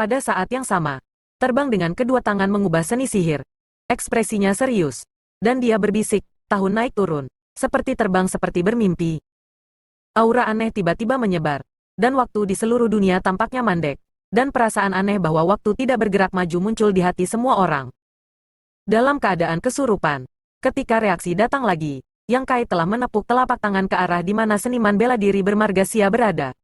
Pada saat yang sama, terbang dengan kedua tangan mengubah seni sihir. Ekspresinya serius. Dan dia berbisik, tahun naik turun. Seperti terbang seperti bermimpi. Aura aneh tiba-tiba menyebar. Dan waktu di seluruh dunia tampaknya mandek. Dan perasaan aneh bahwa waktu tidak bergerak maju muncul di hati semua orang. Dalam keadaan kesurupan, ketika reaksi datang lagi, Yang Kai telah menepuk telapak tangan ke arah di mana seniman bela diri bermargasia berada.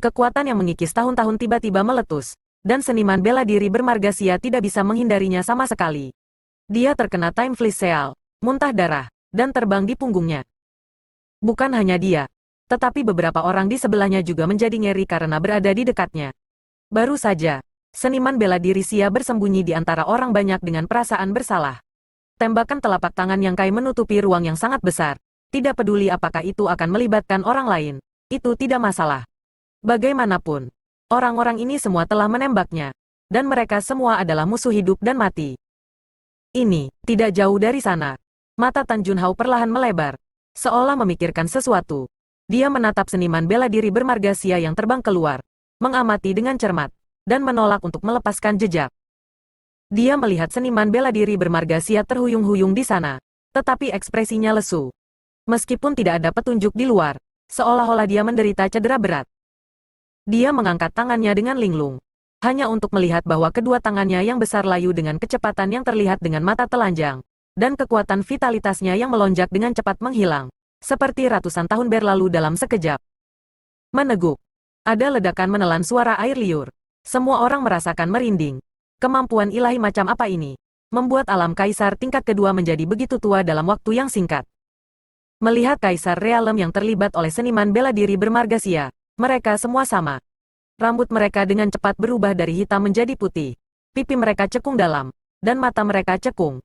Kekuatan yang mengikis tahun-tahun tiba-tiba meletus, dan seniman bela diri bermargasia tidak bisa menghindarinya sama sekali. Dia terkena Time Fleece Seal, muntah darah, dan terbang di punggungnya. Bukan hanya dia, tetapi beberapa orang di sebelahnya juga menjadi ngeri karena berada di dekatnya. Baru saja, seniman bela diri Sia bersembunyi di antara orang banyak dengan perasaan bersalah. Tembakan telapak tangan Yang Kai menutupi ruang yang sangat besar. Tidak peduli apakah itu akan melibatkan orang lain, itu tidak masalah. Bagaimanapun, orang-orang ini semua telah menembaknya, dan mereka semua adalah musuh hidup dan mati. Ini, tidak jauh dari sana. Mata Tan Junhao perlahan melebar, seolah memikirkan sesuatu. Dia menatap seniman bela diri bermargasia yang terbang keluar, mengamati dengan cermat, dan menolak untuk melepaskan jejak. Dia melihat seniman bela diri bermargasia terhuyung-huyung di sana, tetapi ekspresinya lesu. Meskipun tidak ada petunjuk di luar, seolah-olah dia menderita cedera berat. Dia mengangkat tangannya dengan linglung, hanya untuk melihat bahwa kedua tangannya yang besar layu dengan kecepatan yang terlihat dengan mata telanjang, dan kekuatan vitalitasnya yang melonjak dengan cepat menghilang, seperti ratusan tahun berlalu dalam sekejap. Meneguk. Ada ledakan menelan suara air liur. Semua orang merasakan merinding. Kemampuan ilahi macam apa ini? Membuat alam kaisar tingkat kedua menjadi begitu tua dalam waktu yang singkat. Melihat kaisar realem yang terlibat oleh seniman bela diri bermargasia, mereka semua sama. Rambut mereka dengan cepat berubah dari hitam menjadi putih. Pipi mereka cekung dalam, dan mata mereka cekung.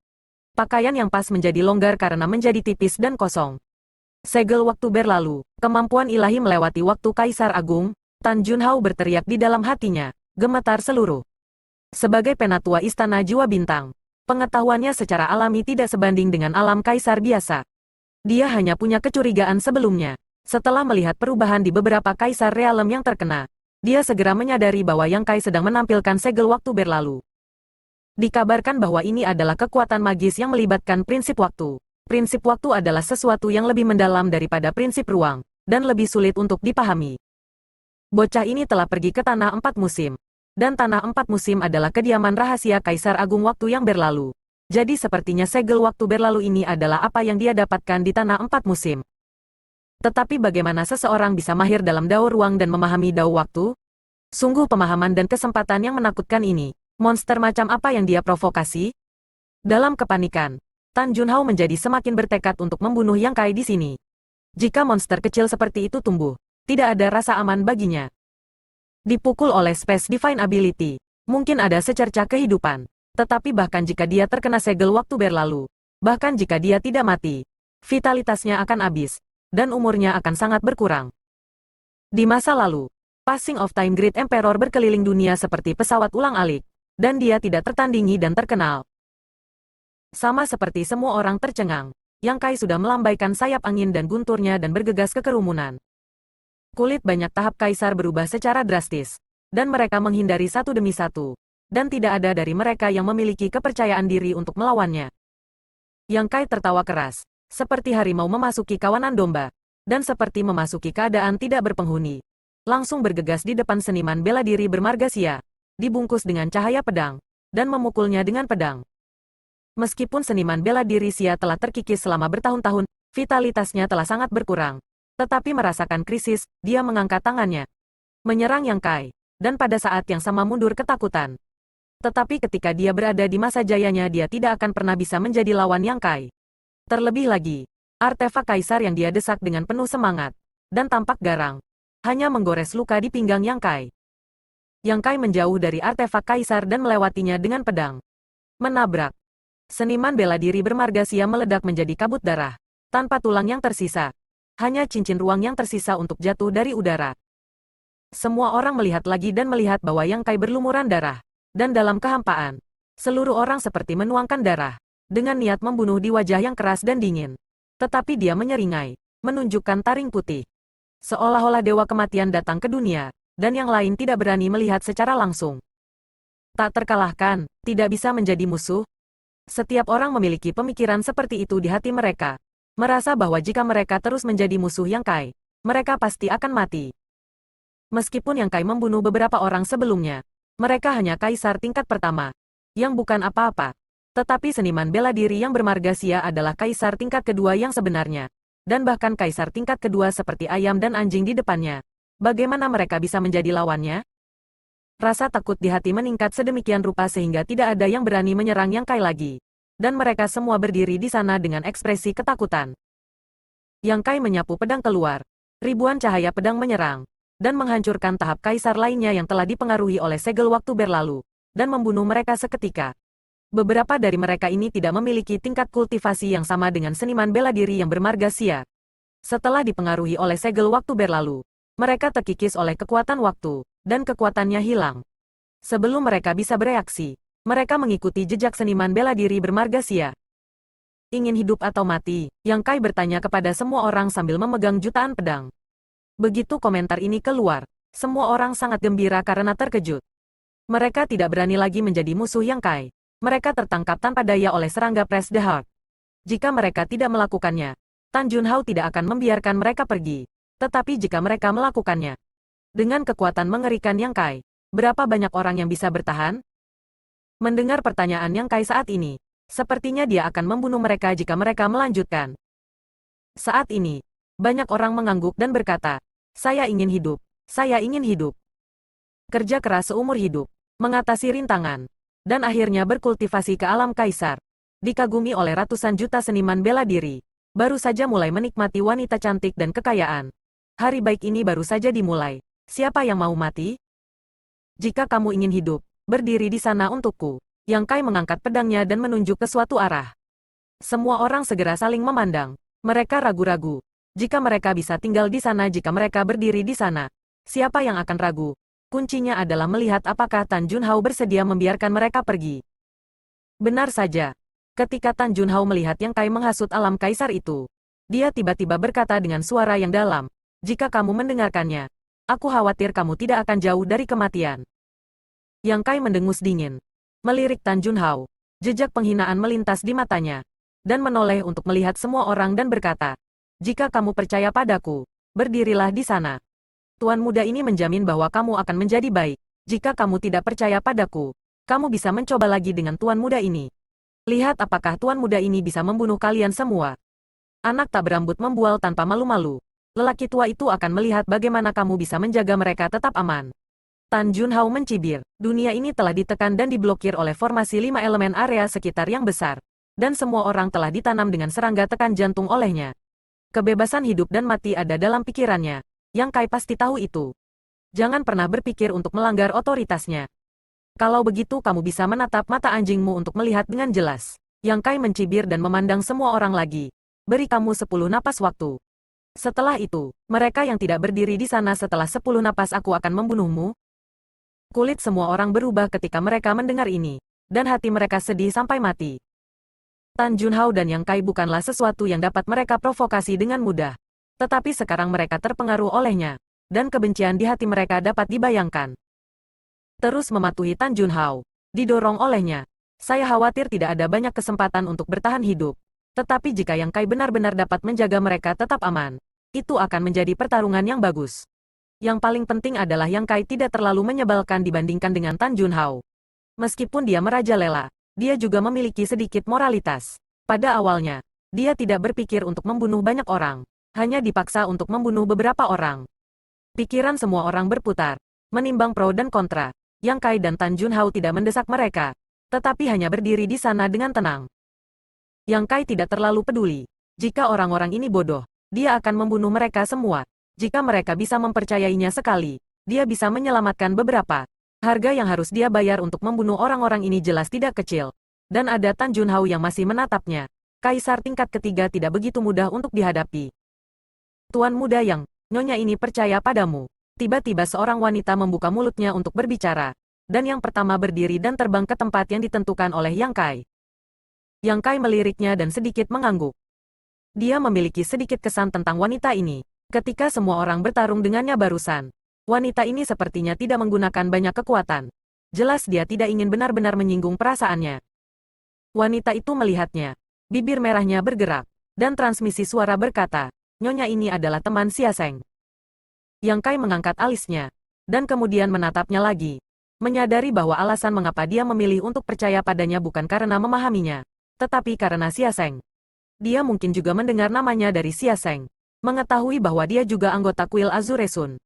Pakaian yang pas menjadi longgar karena menjadi tipis dan kosong. Segel waktu berlalu, kemampuan ilahi melewati waktu Kaisar Agung. Tan Junhao berteriak di dalam hatinya, gemetar seluruh. Sebagai penatua Istana Jiwa Bintang, pengetahuannya secara alami tidak sebanding dengan alam Kaisar biasa. Dia hanya punya kecurigaan sebelumnya. Setelah melihat perubahan di beberapa kaisar realem yang terkena, dia segera menyadari bahwa Yang Kai sedang menampilkan segel waktu berlalu. Dikabarkan bahwa ini adalah kekuatan magis yang melibatkan prinsip waktu. Prinsip waktu adalah sesuatu yang lebih mendalam daripada prinsip ruang, dan lebih sulit untuk dipahami. Bocah ini telah pergi ke Tanah Empat Musim, dan Tanah Empat Musim adalah kediaman rahasia Kaisar Agung waktu yang berlalu. Jadi sepertinya segel waktu berlalu ini adalah apa yang dia dapatkan di Tanah Empat Musim. Tetapi bagaimana seseorang bisa mahir dalam dao ruang dan memahami dao waktu? Sungguh pemahaman dan kesempatan yang menakutkan ini. Monster macam apa yang dia provokasi? Dalam kepanikan, Tan Junhao menjadi semakin bertekad untuk membunuh Yang Kai di sini. Jika monster kecil seperti itu tumbuh, tidak ada rasa aman baginya. Dipukul oleh Space Divine Ability, mungkin ada secercah kehidupan. Tetapi bahkan jika dia terkena segel waktu berlalu, bahkan jika dia tidak mati, vitalitasnya akan habis, dan umurnya akan sangat berkurang. Di masa lalu, Passing of Time Great Emperor berkeliling dunia seperti pesawat ulang-alik, dan dia tidak tertandingi dan terkenal. Sama seperti semua orang tercengang, Yang Kai sudah melambaikan sayap angin dan gunturnya dan bergegas ke kerumunan. Kulit banyak tahap kaisar berubah secara drastis, dan mereka menghindari satu demi satu, dan tidak ada dari mereka yang memiliki kepercayaan diri untuk melawannya. Yang Kai tertawa keras, seperti harimau memasuki kawanan domba, dan seperti memasuki keadaan tidak berpenghuni. Langsung bergegas di depan seniman bela diri bermargasia, dibungkus dengan cahaya pedang, dan memukulnya dengan pedang. Meskipun seniman bela diri Sia telah terkikis selama bertahun-tahun, vitalitasnya telah sangat berkurang. Tetapi merasakan krisis, dia mengangkat tangannya, menyerang Yang Kai, dan pada saat yang sama mundur ketakutan. Tetapi ketika dia berada di masa jayanya dia tidak akan pernah bisa menjadi lawan Yang Kai. Terlebih lagi, artefak kaisar yang dia desak dengan penuh semangat, dan tampak garang, hanya menggores luka di pinggang Yang Kai. Yang Kai menjauh dari artefak kaisar dan melewatinya dengan pedang. Menabrak. Seniman bela diri bermargasia meledak menjadi kabut darah, tanpa tulang yang tersisa. Hanya cincin ruang yang tersisa untuk jatuh dari udara. Semua orang melihat lagi dan melihat bahwa Yang Kai berlumuran darah, dan dalam kehampaan, seluruh orang seperti menuangkan darah, dengan niat membunuh di wajah yang keras dan dingin. Tetapi dia menyeringai, menunjukkan taring putih. Seolah-olah dewa kematian datang ke dunia, dan yang lain tidak berani melihat secara langsung. Tak terkalahkan, tidak bisa menjadi musuh. Setiap orang memiliki pemikiran seperti itu di hati mereka. Merasa bahwa jika mereka terus menjadi musuh Yang Kai, mereka pasti akan mati. Meskipun Yang Kai membunuh beberapa orang sebelumnya, mereka hanya kaisar tingkat pertama, yang bukan apa-apa. Tetapi seniman bela diri yang bermargasia adalah kaisar tingkat kedua yang sebenarnya. Dan bahkan kaisar tingkat kedua seperti ayam dan anjing di depannya. Bagaimana mereka bisa menjadi lawannya? Rasa takut di hati meningkat sedemikian rupa sehingga tidak ada yang berani menyerang Yang Kai lagi. Dan mereka semua berdiri di sana dengan ekspresi ketakutan. Yang Kai menyapu pedang keluar. Ribuan cahaya pedang menyerang. Dan menghancurkan tahap kaisar lainnya yang telah dipengaruhi oleh segel waktu berlalu. Dan membunuh mereka seketika. Beberapa dari mereka ini tidak memiliki tingkat kultivasi yang sama dengan seniman bela diri yang bermargasia. Setelah dipengaruhi oleh segel waktu berlalu, mereka terkikis oleh kekuatan waktu, dan kekuatannya hilang. Sebelum mereka bisa bereaksi, mereka mengikuti jejak seniman bela diri bermargasia. Ingin hidup atau mati? Yang Kai bertanya kepada semua orang sambil memegang jutaan pedang. Begitu komentar ini keluar, semua orang sangat gembira karena terkejut. Mereka tidak berani lagi menjadi musuh Yang Kai. Mereka tertangkap tanpa daya oleh serangga Press the Heart. Jika mereka tidak melakukannya, Tan Junhao tidak akan membiarkan mereka pergi. Tetapi jika mereka melakukannya, dengan kekuatan mengerikan Yang Kai, berapa banyak orang yang bisa bertahan? Mendengar pertanyaan Yang Kai saat ini, sepertinya dia akan membunuh mereka jika mereka melanjutkan. Saat ini, banyak orang mengangguk dan berkata, saya ingin hidup, saya ingin hidup. Kerja keras seumur hidup, mengatasi rintangan, dan akhirnya berkultivasi ke alam kaisar. Dikagumi oleh ratusan juta seniman bela diri. Baru saja mulai menikmati wanita cantik dan kekayaan. Hari baik ini baru saja dimulai. Siapa yang mau mati? Jika kamu ingin hidup, berdiri di sana untukku. Yang Kai mengangkat pedangnya dan menunjuk ke suatu arah. Semua orang segera saling memandang. Mereka ragu-ragu. Jika mereka bisa tinggal di sana jika mereka berdiri di sana. Siapa yang akan ragu? Kuncinya adalah melihat apakah Tan Junhao bersedia membiarkan mereka pergi. Benar saja. Ketika Tan Junhao melihat Yang Kai menghasut alam kaisar itu, dia tiba-tiba berkata dengan suara yang dalam, jika kamu mendengarkannya, aku khawatir kamu tidak akan jauh dari kematian. Yang Kai mendengus dingin. Melirik Tan Junhao. Jejak penghinaan melintas di matanya. Dan menoleh untuk melihat semua orang dan berkata, jika kamu percaya padaku, berdirilah di sana. Tuan muda ini menjamin bahwa kamu akan menjadi baik. Jika kamu tidak percaya padaku, kamu bisa mencoba lagi dengan tuan muda ini. Lihat apakah tuan muda ini bisa membunuh kalian semua. Anak tak berambut membual tanpa malu-malu. Lelaki tua itu akan melihat bagaimana kamu bisa menjaga mereka tetap aman. Tan Junhao mencibir. Dunia ini telah ditekan dan diblokir oleh formasi 5 elemen area sekitar yang besar. Dan semua orang telah ditanam dengan serangga tekan jantung olehnya. Kebebasan hidup dan mati ada dalam pikirannya. Yang Kai pasti tahu itu. Jangan pernah berpikir untuk melanggar otoritasnya. Kalau begitu kamu bisa menatap mata anjingmu untuk melihat dengan jelas. Yang Kai mencibir dan memandang semua orang lagi. Beri kamu 10 napas waktu. Setelah itu, mereka yang tidak berdiri di sana setelah 10 napas aku akan membunuhmu. Kulit semua orang berubah ketika mereka mendengar ini. Dan hati mereka sedih sampai mati. Tan Junhao dan Yang Kai bukanlah sesuatu yang dapat mereka provokasi dengan mudah. Tetapi sekarang mereka terpengaruh olehnya, dan kebencian di hati mereka dapat dibayangkan. Terus mematuhi Tan Junhao, didorong olehnya. Saya khawatir tidak ada banyak kesempatan untuk bertahan hidup. Tetapi jika Yang Kai benar-benar dapat menjaga mereka tetap aman, itu akan menjadi pertarungan yang bagus. Yang paling penting adalah Yang Kai tidak terlalu menyebalkan dibandingkan dengan Tan Junhao. Meskipun dia merajalela, dia juga memiliki sedikit moralitas. Pada awalnya, dia tidak berpikir untuk membunuh banyak orang. Hanya dipaksa untuk membunuh beberapa orang. Pikiran semua orang berputar, menimbang pro dan kontra. Yang Kai dan Tan Junhao tidak mendesak mereka, tetapi hanya berdiri di sana dengan tenang. Yang Kai tidak terlalu peduli. Jika orang-orang ini bodoh, dia akan membunuh mereka semua. Jika mereka bisa mempercayainya sekali, dia bisa menyelamatkan beberapa. Harga yang harus dia bayar untuk membunuh orang-orang ini jelas tidak kecil. Dan ada Tan Junhao yang masih menatapnya. Kaisar tingkat ketiga tidak begitu mudah untuk dihadapi. Tuan muda Yang, nyonya ini percaya padamu. Tiba-tiba seorang wanita membuka mulutnya untuk berbicara. Dan yang pertama berdiri dan terbang ke tempat yang ditentukan oleh Yang Kai. Yang Kai meliriknya dan sedikit mengangguk. Dia memiliki sedikit kesan tentang wanita ini. Ketika semua orang bertarung dengannya barusan. Wanita ini sepertinya tidak menggunakan banyak kekuatan. Jelas dia tidak ingin benar-benar menyinggung perasaannya. Wanita itu melihatnya. Bibir merahnya bergerak, dan transmisi suara berkata, "Nyonya ini adalah teman Xia Seng." Yang Kai mengangkat alisnya, dan kemudian menatapnya lagi. Menyadari bahwa alasan mengapa dia memilih untuk percaya padanya bukan karena memahaminya, tetapi karena Xia Seng. Dia mungkin juga mendengar namanya dari Xia Seng, mengetahui bahwa dia juga anggota kuil Azure Sun.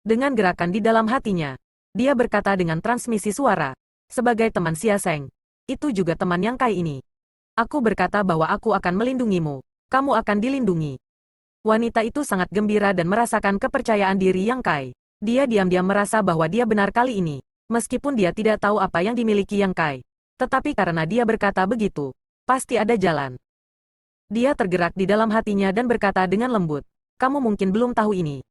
Dengan gerakan di dalam hatinya, dia berkata dengan transmisi suara, "Sebagai teman Xia Seng, itu juga teman Yang Kai ini. Aku berkata bahwa aku akan melindungimu. Kamu akan dilindungi." Wanita itu sangat gembira dan merasakan kepercayaan diri Yang Kai. Dia diam-diam merasa bahwa dia benar kali ini, meskipun dia tidak tahu apa yang dimiliki Yang Kai. Tetapi karena dia berkata begitu, pasti ada jalan. Dia tergerak di dalam hatinya dan berkata dengan lembut, "Kamu mungkin belum tahu ini.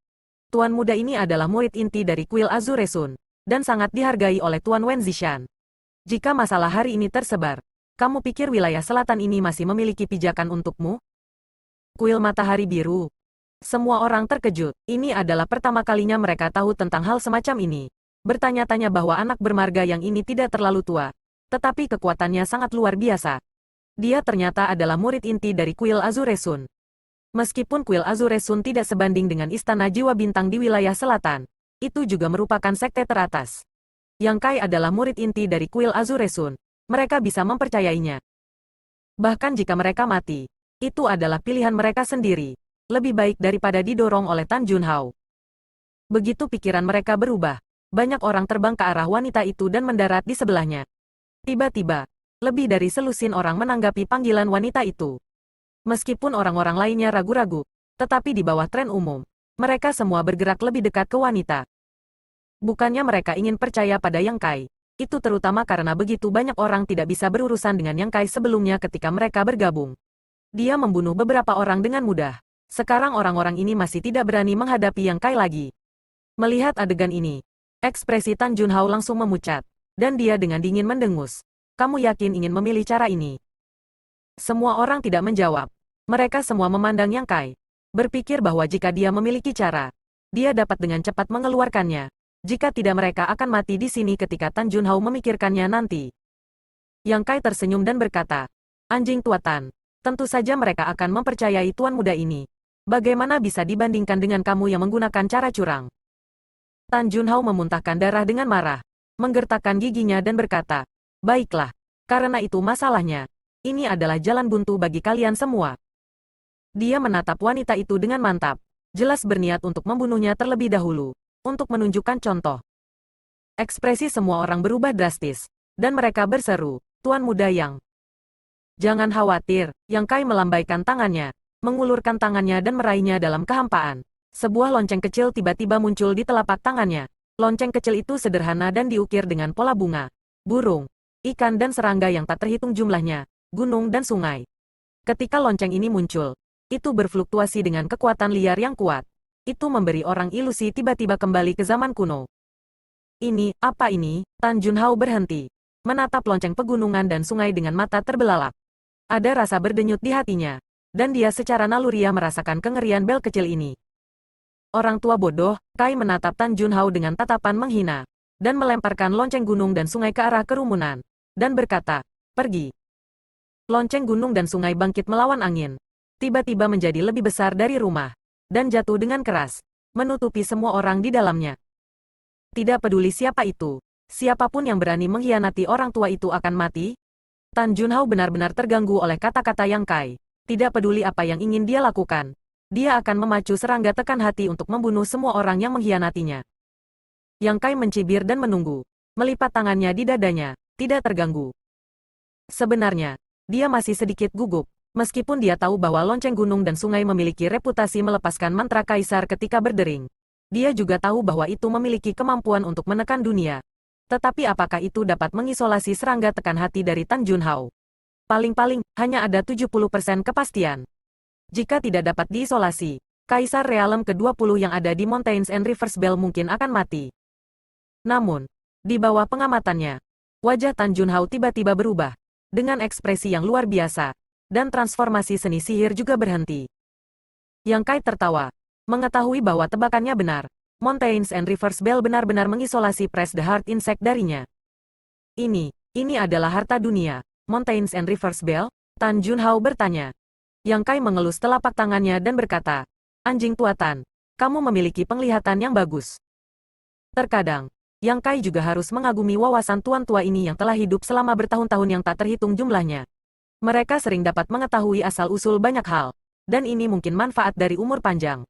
Tuan muda ini adalah murid inti dari kuil Azure Sun, dan sangat dihargai oleh Tuan Wen Zishan. Jika masalah hari ini tersebar, kamu pikir wilayah selatan ini masih memiliki pijakan untukmu?" Kuil Matahari Biru. Semua orang terkejut. Ini adalah pertama kalinya mereka tahu tentang hal semacam ini. Bertanya-tanya bahwa anak bermarga yang ini tidak terlalu tua, tetapi kekuatannya sangat luar biasa. Dia ternyata adalah murid inti dari kuil Azure Sun. Meskipun kuil Azure Sun tidak sebanding dengan istana jiwa bintang di wilayah selatan, itu juga merupakan sekte teratas. Yang Kai adalah murid inti dari kuil Azure Sun. Mereka bisa mempercayainya. Bahkan jika mereka mati, itu adalah pilihan mereka sendiri. Lebih baik daripada didorong oleh Tan Junhao. Begitu pikiran mereka berubah, banyak orang terbang ke arah wanita itu dan mendarat di sebelahnya. Tiba-tiba, lebih dari selusin orang menanggapi panggilan wanita itu. Meskipun orang-orang lainnya ragu-ragu, tetapi di bawah tren umum, mereka semua bergerak lebih dekat ke wanita. Bukannya mereka ingin percaya pada Yang Kai, itu terutama karena begitu banyak orang tidak bisa berurusan dengan Yang Kai sebelumnya ketika mereka bergabung. Dia membunuh beberapa orang dengan mudah. Sekarang orang-orang ini masih tidak berani menghadapi Yang Kai lagi. Melihat adegan ini, ekspresi Tan Junhao langsung memucat, dan dia dengan dingin mendengus. "Kamu yakin ingin memilih cara ini?" Semua orang tidak menjawab. Mereka semua memandang Yang Kai, berpikir bahwa jika dia memiliki cara, dia dapat dengan cepat mengeluarkannya. Jika tidak mereka akan mati di sini ketika Tan Junhao memikirkannya nanti. Yang Kai tersenyum dan berkata, "Anjing tua Tan, tentu saja mereka akan mempercayai tuan muda ini. Bagaimana bisa dibandingkan dengan kamu yang menggunakan cara curang?" Tan Junhao memuntahkan darah dengan marah, menggertakkan giginya dan berkata, "Baiklah, karena itu masalahnya. Ini adalah jalan buntu bagi kalian semua." Dia menatap wanita itu dengan mantap, jelas berniat untuk membunuhnya terlebih dahulu, untuk menunjukkan contoh. Ekspresi semua orang berubah drastis, dan mereka berseru, "Tuan muda Yang." "Jangan khawatir." Yang Kai melambaikan tangannya, mengulurkan tangannya dan meraihnya dalam kehampaan. Sebuah lonceng kecil tiba-tiba muncul di telapak tangannya. Lonceng kecil itu sederhana dan diukir dengan pola bunga, burung, ikan dan serangga yang tak terhitung jumlahnya, gunung dan sungai. Ketika lonceng ini muncul, itu berfluktuasi dengan kekuatan liar yang kuat. Itu memberi orang ilusi tiba-tiba kembali ke zaman kuno. "Ini, apa ini?" Tan Junhao berhenti, menatap lonceng pegunungan dan sungai dengan mata terbelalak. Ada rasa berdenyut di hatinya, dan dia secara naluriah merasakan kengerian bel kecil ini. "Orang tua bodoh." Kai menatap Tan Junhao dengan tatapan menghina, dan melemparkan lonceng gunung dan sungai ke arah kerumunan, dan berkata, "Pergi." Lonceng gunung dan sungai bangkit melawan angin, tiba-tiba menjadi lebih besar dari rumah, dan jatuh dengan keras, menutupi semua orang di dalamnya. Tidak peduli siapa itu, siapapun yang berani mengkhianati orang tua itu akan mati. Tan Junhao benar-benar terganggu oleh kata-kata Yang Kai. Tidak peduli apa yang ingin dia lakukan, dia akan memacu serangga tekan hati untuk membunuh semua orang yang mengkhianatinya. Yang Kai mencibir dan menunggu, melipat tangannya di dadanya, tidak terganggu. Sebenarnya, dia masih sedikit gugup, meskipun dia tahu bahwa lonceng gunung dan sungai memiliki reputasi melepaskan mantra kaisar ketika berdering. Dia juga tahu bahwa itu memiliki kemampuan untuk menekan dunia. Tetapi apakah itu dapat mengisolasi serangga tekan hati dari Tan Junhao? Paling-paling, hanya ada 70% kepastian. Jika tidak dapat diisolasi, Kaisar Realem ke-20 yang ada di Mountains and Rivers Bell mungkin akan mati. Namun, di bawah pengamatannya, wajah Tan Junhao tiba-tiba berubah, dengan ekspresi yang luar biasa, dan transformasi seni sihir juga berhenti. Yang Kai tertawa, mengetahui bahwa tebakannya benar. Mountains and Rivers Bell benar-benar mengisolasi Press the Heart Insect darinya. Ini adalah harta dunia. Mountains and Rivers Bell? Tan Junhao bertanya. Yang Kai mengelus telapak tangannya dan berkata, anjing tuatan, kamu memiliki penglihatan yang bagus. Terkadang, Yang Kai juga harus mengagumi wawasan tuan tua ini yang telah hidup selama bertahun-tahun yang tak terhitung jumlahnya. Mereka sering dapat mengetahui asal-usul banyak hal, dan ini mungkin manfaat dari umur panjang.